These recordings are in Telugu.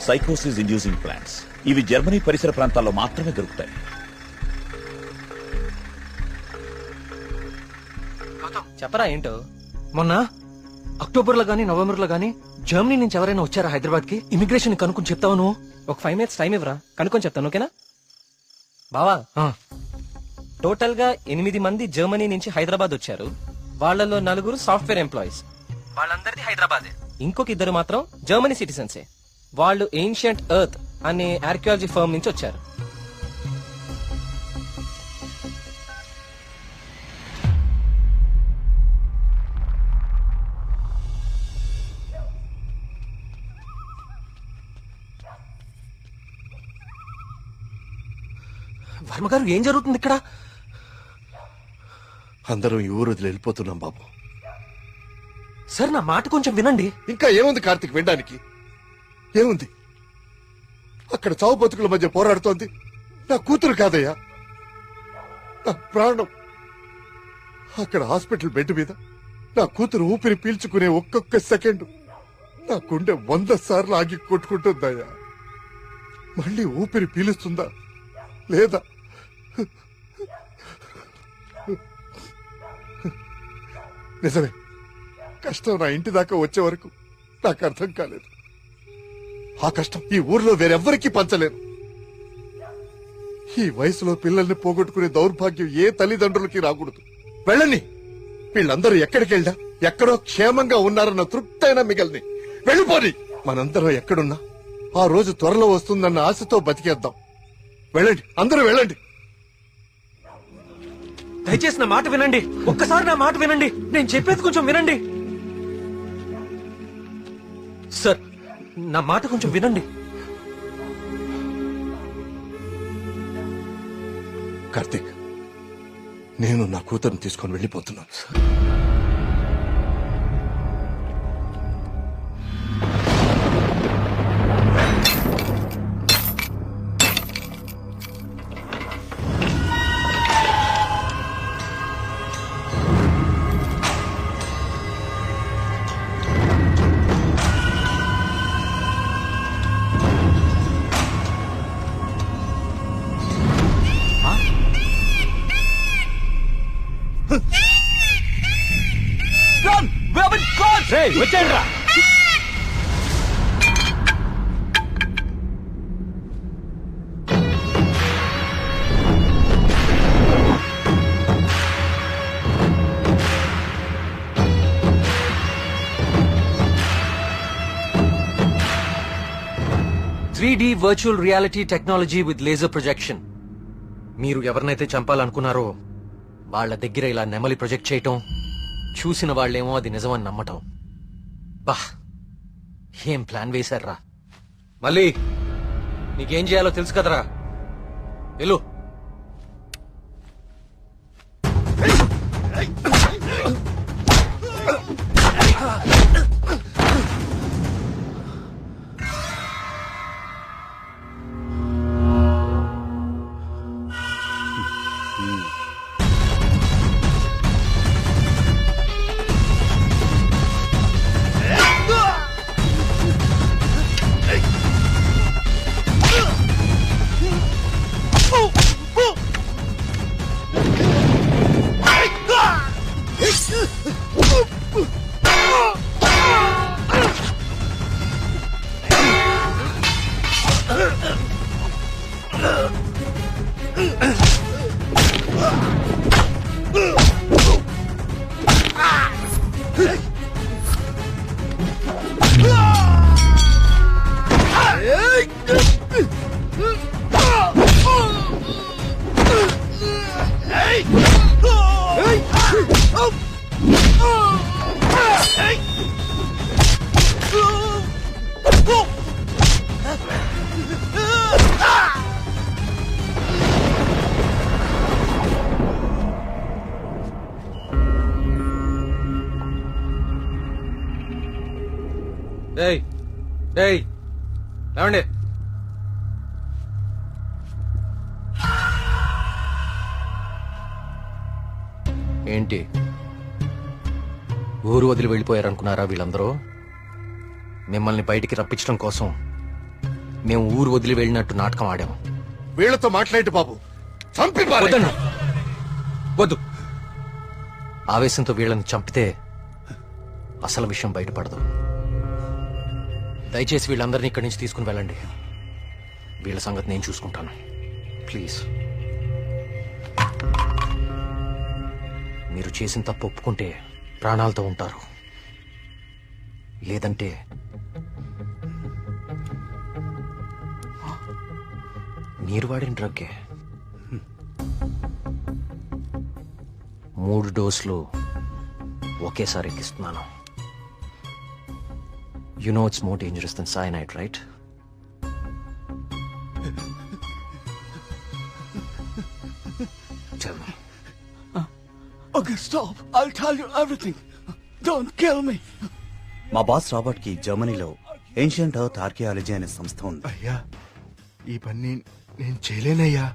సైకోసిస్ ఇండ్యూసింగ్ ప్లాంట్స్. ఇవి జర్మనీ పరిసర ప్రాంతాల్లో మాత్రమే దొరుకుతాయి. చెప్పరా ఏంటో. మొన్న అక్టోబర్ లో గానీ నవంబర్ లో గానీ జర్మనీ నుంచి ఎవరైనా వచ్చారా హైదరాబాద్ కి? ఇమిగ్రేషన్ కనుక్కొని చెప్తావు నువ్వు. ఒక 5 minutes టైం ఇవ్వరా, కనుక్కొని చెప్తాను. ఓకేనా బావా? టోటల్ గా 8 మంది జర్మనీ నుంచి హైదరాబాద్ వచ్చారు. వాళ్ళలో 4 సాఫ్ట్వేర్ ఎంప్లాయీస్. వాళ్ళందరిది హైదరాబాద్. ఇంకొక 2 మాత్రం జర్మనీ సిటిజన్సే. వాళ్ళు ఏన్షియంట్ ఎర్త్ అనే ఆర్కియాలజీ ఫర్మ్ నుంచి వచ్చారు. వర్మగారు, ఏం జరుగుతుంది ఇక్కడ? అందరం ఈ ఊరు వదిలి వెళ్ళిపోతున్నాం బాబు. సార్, నా మాట కొంచెం వినండి. ఇంకా ఏముంది కార్తీక్ వినడానికి? ఏముంది? అక్కడ చావు బతుకుల మధ్య పోరాడుతోంది నా కూతురు కాదయ్యా, నా ప్రాణం. అక్కడ హాస్పిటల్ బెడ్ మీద నా కూతురు ఊపిరి పీల్చుకునే ఒక్కొక్క సెకండ్ నా గుండె 100 సార్లు ఆగి కొట్టుకుంటుందయ్యా. మళ్ళీ ఊపిరి పీలుస్తుందా లేదా? నిజమే, కష్టం నా ఇంటి దాకా వచ్చే వరకు నాకు అర్థం కాలేదు. ఆ కష్టం ఈ ఊర్లో వేరెవ్వరికీ పంచలేను. ఈ వయసులో పిల్లల్ని పోగొట్టుకునే దౌర్భాగ్యం ఏ తల్లిదండ్రులకి రాకూడదు. వెళ్ళని, వీళ్ళందరూ ఎక్కడికి వెళ్ళా ఎక్కడో క్షేమంగా ఉన్నారన్న తృప్తైనా మిగల్ని. వెళ్ళిపోని. మనందరం ఎక్కడున్నా ఆ రోజు త్వరలో వస్తుందన్న ఆశతో బతికేద్దాం. వెళ్ళండి, అందరూ వెళ్ళండి. దయచేసి నా మాట వినండి. ఒక్కసారి నా మాట వినండి. నేను చెప్పేది కొంచెం వినండి. సార్, నా మాట కొంచెం వినండి. కార్తీక్, నేను నా కూతురుని తీసుకొని వెళ్ళిపోతున్నాను. వచ్చేయండిరా. Three D virtual reality technology with laser projection. మీరు ఎవరినైతే చంపాలనుకున్నారో వాళ్ళ దగ్గర ఇలా నెమలి ప్రొజెక్ట్ చేయటం, చూసిన వాళ్ళేమో అది నిజమని నమ్మటం. బా, ఏం ప్లాన్ వేశారా? మళ్ళీ నీకేం చేయాలో తెలుసు కదరా. వెళ్ళు. లేవండి. ఏంటి, ఊరు వదిలి వెళ్ళిపోయారనుకున్నారా వీళ్ళందరూ? మిమ్మల్ని బయటికి రప్పించడం కోసం మేము ఊరు వదిలి వెళ్ళినట్టు నాటకం ఆడాము. వీళ్ళతో మాట్లాడి బాబు, చంపి పారేయ్. వద్దండి. వద్దు. ఆవేశంతో వీళ్ళని చంపితే అసలు విషయం బయటపడదు. దయచేసి వీళ్ళందరినీ ఇక్కడి నుంచి తీసుకుని వెళ్ళండి. వీళ్ళ సంగతి నేను చూసుకుంటాను. ప్లీజ్. మీరు చేసిన తప్పు ఒప్పుకుంటే ప్రాణాలతో ఉంటారు, లేదంటే మీరు వాడిన డ్రగ్గే 3 డోసులు ఒకేసారి ఎక్కిస్తున్నాను. You know it's more dangerous than cyanide, right? Tell me. Okay, stop. I'll tell you everything. Don't kill me. మా బాస్ రాబర్ట్ కి జర్మనీలో ఏన్షియంట్ ఎర్త్ ఆర్కియాలజీ అనే సంస్థ ఉంది. అయ్యా, ఈ పని నేను చేయలేనయ్యా.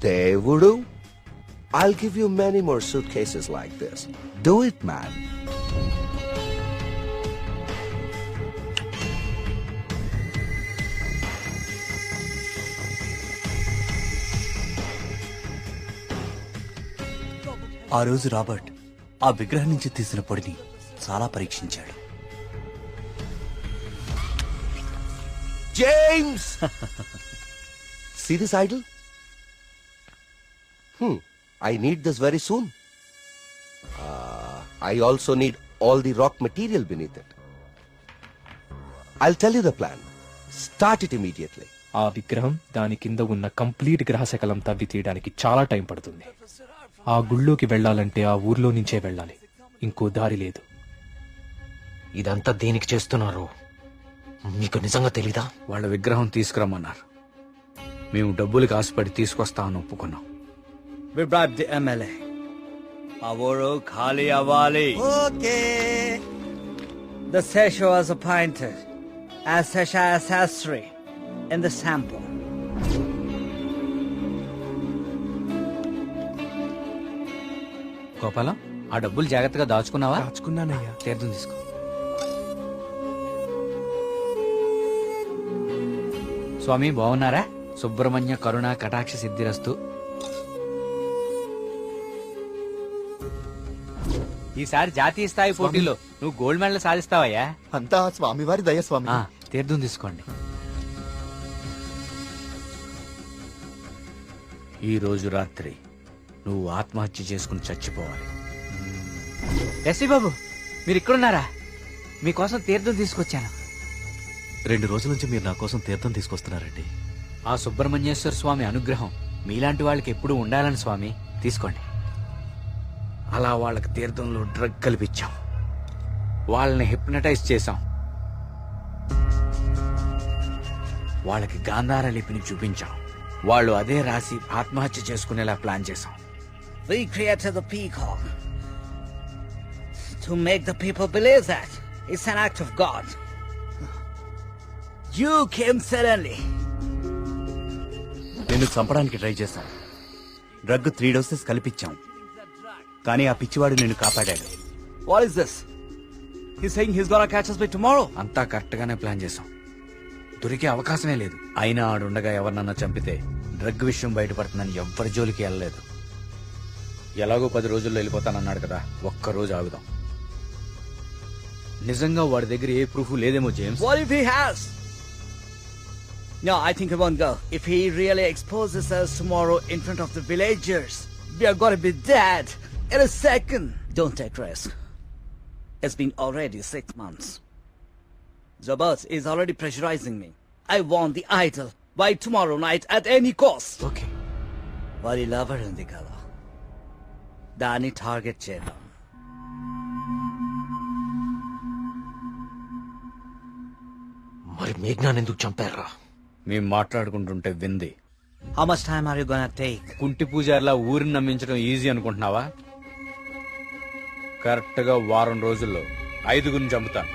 దేవుడు, I'll give you many more suitcases like this. Do it, man. ఆ రోజు రాబర్ట్ ఆ విగ్రహం నుంచి తీసిన పొడిని చాలా పరీక్షించాడు. James! See this idol? I need this very soon. I also need all the rock material beneath it. I'll tell you the plan. Start it immediately. ఆ విగ్రహం దాని కింద ఉన్న కంప్లీట్ గ్రహశకలం తవ్వి తీయడానికి చాలా టైం పడుతుంది. ఆ గుళ్ళోకి వెళ్ళాలంటే ఆ ఊర్లో నుంచే వెళ్ళాలి, ఇంకో దారి లేదు. ఇదంతా దేనికి చేస్తున్నారు మీకు నిజంగా తెలీదా? వాళ్ళ విగ్రహం తీసుకురమ్మన్నారు. మేము డబ్బులకి ఆశపడి తీసుకొస్తామని ఒప్పుకున్నాం. We bribed the MLA. ఆ ఊరు ఖాళీ అవ్వాలి. Okay. The Sesha was appointed as Sesha Sastri in the sample. Gopalam, ఆ డబ్బులు జాగ్రత్తగా దాచుకున్నావా? దాచుకున్నానయ్యా. తీర్థం తీసుకో. స్వామి బాగున్నారా? సుబ్రహ్మణ్య కరుణ కటాక్ష సిద్ధిరస్తు. ఈసారి జాతీయ స్థాయి పోటీలో నువ్వు గోల్డ్ మెడల్ సాధిస్తావయ్యా. అంతా స్వామివారి దయ స్వామి. తీర్థం తీసుకోండి. ఈ రోజు రాత్రి నువ్వు ఆత్మహత్య చేసుకుని చచ్చిపోవాలి. ఎస్వి బాబు, మీరు ఇక్కడున్నారా? మీకోసం తీర్థం తీసుకొచ్చాను. 2 రోజుల నుంచి మీరు నా కోసం తీర్థం తీసుకొస్తున్నారండి. ఆ సుబ్రహ్మణ్యేశ్వర స్వామి అనుగ్రహం మీలాంటి వాళ్ళకి ఎప్పుడూ ఉండాలని స్వామి. తీసుకోండి. అలా వాళ్ళకి తీర్థంలో డ్రగ్ కల్పించాం, వాళ్ళని హిప్నటైజ్ చేశాం, వాళ్ళకి గాంధార లిపిని చూపించాం. వాళ్ళు అదే రాసి ఆత్మహత్య చేసుకునేలా ప్లాన్ చేశాం. We created the peacock to make the people believe that it's an act of God. You came suddenly. నిన్ను చంపడానికి ట్రై చేశాం. డ్రగ్ 3 డోసెస్ కల్పించాం, కానీ ఆ పిచ్చివాడు నిన్ను కాపాడాడు. What is this? He's saying he's gonna catch us by tomorrow. అంతా కరెక్ట్ గానే ప్లాన్ చేశాం. దొరికే అవకాశమే లేదు. అయినా ఆడుండగా ఎవరినన్నా చంపితే డ్రగ్ విషయం బయటపడుతుందని ఎవ్వరి జోలికి వెళ్ళలేదు. ఎలాగో 10 రోజుల్లో వెళ్ళిపోతానన్నాడు కదా, ఒక్క రోజు ఆగుదాం. నిజంగా వాడి దగ్గర ఏ ప్రూఫ్ లేదేమో James. What if he has? No, I think he won't go. If he really exposes us tomorrow in front of the villagers, we are gonna be dead in a second. Don't take risk. It's been already 6 months. Zabas is already pressurizing me. I want the idol by tomorrow night at any cost. Okay. Vari lover undi kada. Dani target chedam. మరి మేఘ్నాన్ని ఎందుకు చంపారా? మేము మాట్లాడుకుంటుంటే వింది. How much time are you gonna take? కుంటి పూజారిలా ఊరిని నమ్మించడం ఈజీ అనుకుంటున్నావా? కరెక్ట్ గా 1 వారం రోజుల్లో 5గురిని చంపుతాను.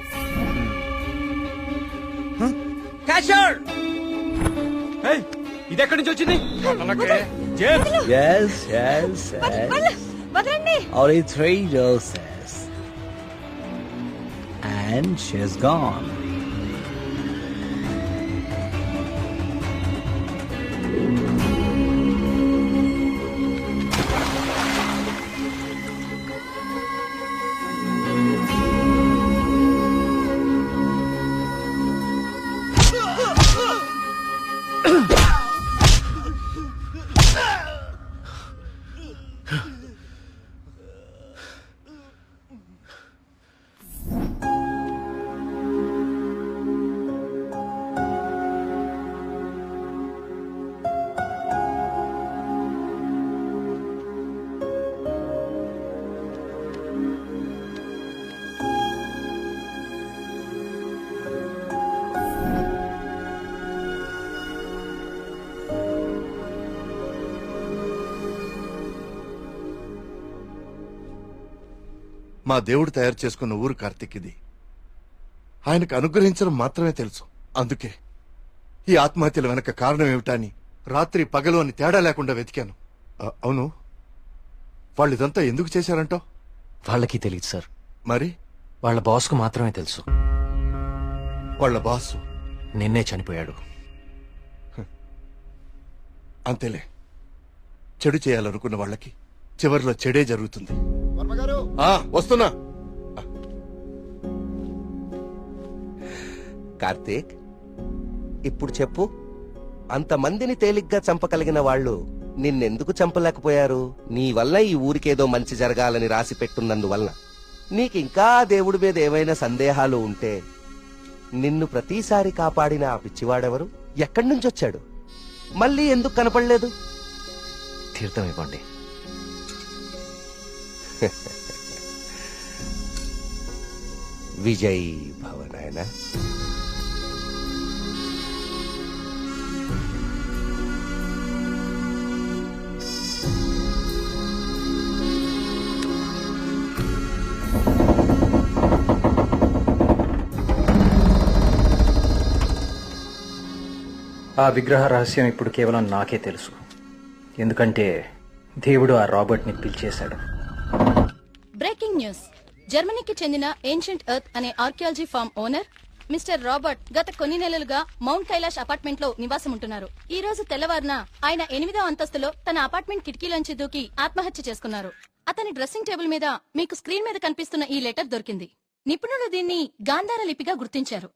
Catcher! ఇది ఎక్కడి నుంచి వచ్చింది? Yes, yes, yes. Only 3 doses. And she's gone. మా దేవుడు తయారు చేసుకున్న ఊరు కార్తీక్ ఇది. ఆయనకు అనుగ్రహించడం మాత్రమే తెలుసు. అందుకే ఈ ఆత్మహత్యల వెనక కారణం ఏమిటా అని రాత్రి పగలు అని తేడా లేకుండా వెతికాను. అవును, వాళ్ళు ఇదంతా ఎందుకు చేశారంటావు? వాళ్ళకి తెలియదు సార్. మరి వాళ్ళ బాస్కు మాత్రమే తెలుసు. వాళ్ళ బాసు నిన్నే చనిపోయాడు. అంతేలే, చెడు చేయాలనుకున్న వాళ్ళకి చివరిలో చెడే జరుగుతుంది. వస్తున్నా. కార్తీక్, ఇప్పుడు చెప్పు, అంతమందిని తేలిగ్గా చంపగలిగిన వాళ్ళు నిన్నెందుకు చంపలేకపోయారు? నీ వల్ల ఈ ఊరికేదో మంచి జరగాలని రాసి పెట్టున్నందువల్ల. నీకింకా దేవుడి మీద ఏమైనా సందేహాలు ఉంటే నిన్ను ప్రతిసారి కాపాడిన ఆ పిచ్చివాడెవరు? ఎక్కడి నుంచి వచ్చాడు? మళ్ళీ ఎందుకు కనపడలేదు? తీర్థం ఇవ్వండి. విజయ్ భవనాయన. ఆ విగ్రహ రహస్యం ఇప్పుడు కేవలం నాకే తెలుసు. ఎందుకంటే దేవుడు ఆ రాబర్ట్ ని పిలిచేశాడు. Breaking news. జర్మనీకి చెందిన ఏన్షియంట్ ఎర్త్ అనే archaeology firm owner mister Robert గత కొన్ని నెలలుగా మౌంట్ కైలాష్ అపార్ట్మెంట్ లో నివాసం ఉంటున్నారు. ఈ రోజు తెల్లవారున ఆయన 8వ అంతస్తులో తన అపార్ట్మెంట్ కిటికీలోంచి దూకి ఆత్మహత్య చేసుకున్నారు. అతని డ్రెస్సింగ్ టేబుల్ మీద మీకు స్క్రీన్ మీద కనిపిస్తున్న ఈ లెటర్ దొరికింది. నిపుణులు దీన్ని గాంధార లిపిగా గుర్తించారు.